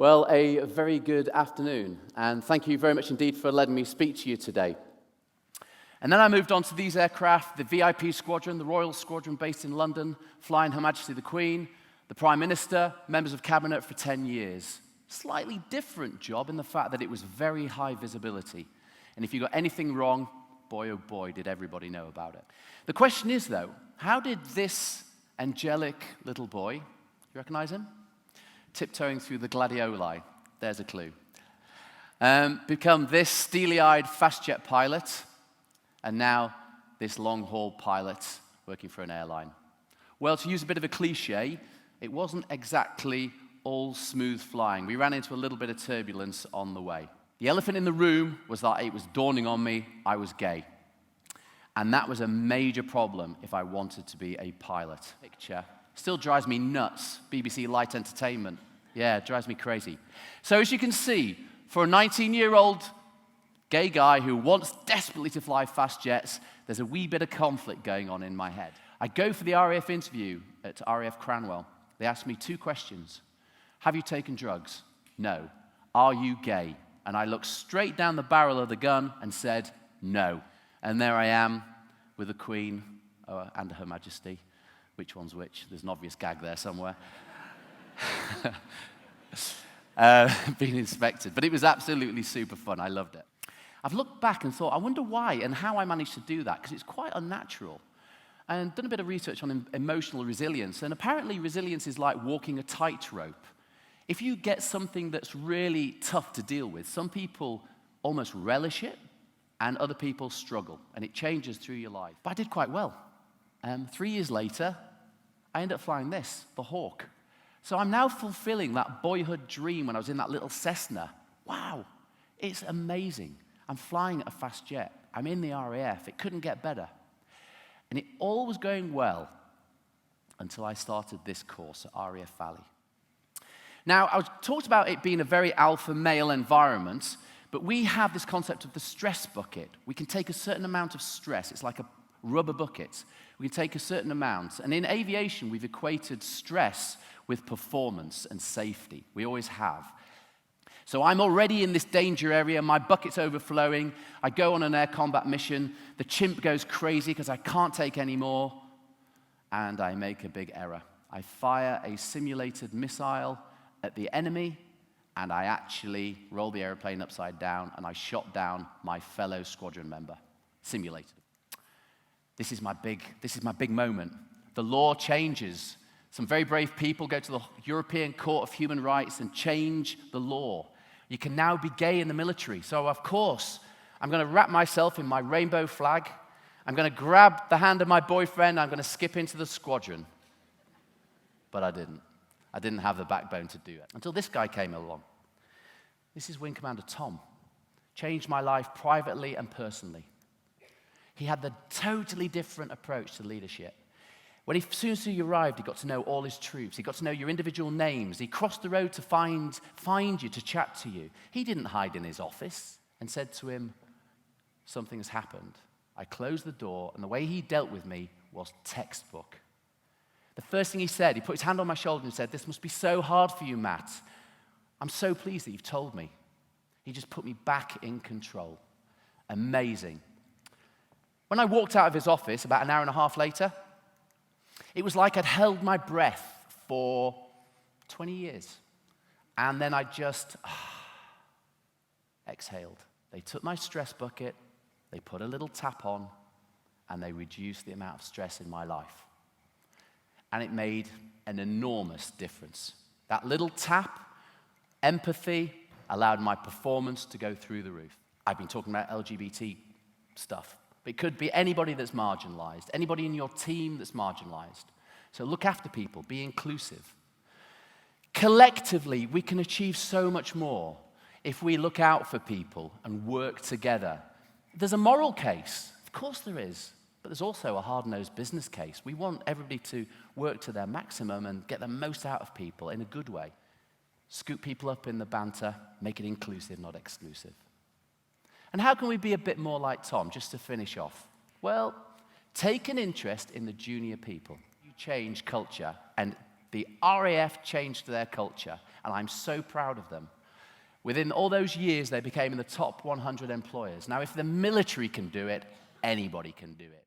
Well, a very good afternoon, and thank you very much indeed for letting me speak to you today. And then I moved on to these aircraft, the VIP Squadron, the Royal Squadron based in London, flying Her Majesty the Queen, the Prime Minister, members of Cabinet for 10 years. Slightly different job in the fact that it was very high visibility. And if you got anything wrong, boy oh boy, did everybody know about it. The question is, though, how did this angelic little boy, you recognize him? Tiptoeing through the gladioli, there's a clue, become this steely-eyed fast jet pilot, and now this long-haul pilot working for an airline. Well, to use a bit of a cliche, it wasn't exactly all smooth flying. We ran into a little bit of turbulence on the way. The elephant in the room was that it was dawning on me I was gay. And that was a major problem if I wanted to be a pilot. Picture. Still drives me nuts. BBC Light Entertainment. Yeah, it drives me crazy. So as you can see, for a 19-year-old gay guy who wants desperately to fly fast jets, there's a wee bit of conflict going on in my head. I go for the RAF interview at RAF Cranwell. They asked me 2 questions. Have you taken drugs? No. Are you gay? And I looked straight down the barrel of the gun and said, no. And there I am with the Queen and Her Majesty. Which one's which? There's an obvious gag there somewhere. Being inspected. But it was absolutely super fun. I loved it. I've looked back and thought, I wonder why and how I managed to do that, because it's quite unnatural. And done a bit of research on emotional resilience. And apparently resilience is like walking a tightrope. If you get something that's really tough to deal with, some people almost relish it, and other people struggle. And it changes through your life. But I did quite well. 3 years later, I ended up flying this, the Hawk. So I'm now fulfilling that boyhood dream when I was in that little Cessna. Wow, it's amazing. I'm flying a fast jet. I'm in the RAF. It couldn't get better. And it all was going well until I started this course at RAF Valley. Now, I talked about it being a very alpha male environment, but we have this concept of the stress bucket. We can take a certain amount of stress. It's like a rubber bucket. We can take a certain amount. And in aviation, we've equated stress with performance and safety. We always have. So I'm already in this danger area. My bucket's overflowing. I go on an air combat mission. The chimp goes crazy because I can't take any more. And I make a big error. I fire a simulated missile at the enemy, and I actually roll the airplane upside down, and I shot down my fellow squadron member. Simulated. This is my big moment. The law changes. Some very brave people go to the European Court of Human Rights and change the law. You can now be gay in the military. So, of course, I'm going to wrap myself in my rainbow flag. I'm going to grab the hand of my boyfriend. I'm going to skip into the squadron. But I didn't. I didn't have the backbone to do it until this guy came along. This is Wing Commander Tom. Changed my life privately and personally. He had the totally different approach to leadership. As soon as he arrived, he got to know all his troops. He got to know your individual names. He crossed the road to find you, to chat to you. He didn't hide in his office and said to him, something has happened. I closed the door, and the way he dealt with me was textbook. The first thing he said, he put his hand on my shoulder and said, this must be so hard for you, Matt. I'm so pleased that you've told me. He just put me back in control. Amazing. When I walked out of his office about an hour and a half later, it was like I'd held my breath for 20 years. And then I just exhaled. They took my stress bucket, they put a little tap on, and they reduced the amount of stress in my life. And it made an enormous difference. That little tap, empathy, allowed my performance to go through the roof. I've been talking about LGBT stuff. But it could be anybody that's marginalized, anybody in your team that's marginalized. So look after people, be inclusive. Collectively, we can achieve so much more if we look out for people and work together. There's a moral case, of course there is, but there's also a hard-nosed business case. We want everybody to work to their maximum and get the most out of people in a good way. Scoop people up in the banter, make it inclusive, not exclusive. And how can we be a bit more like Tom, just to finish off? Well, take an interest in the junior people. You change culture, and The RAF changed their culture, and I'm so proud of them. Within all those years, they became in the top 100 employers. Now, if the military can do it, anybody can do it.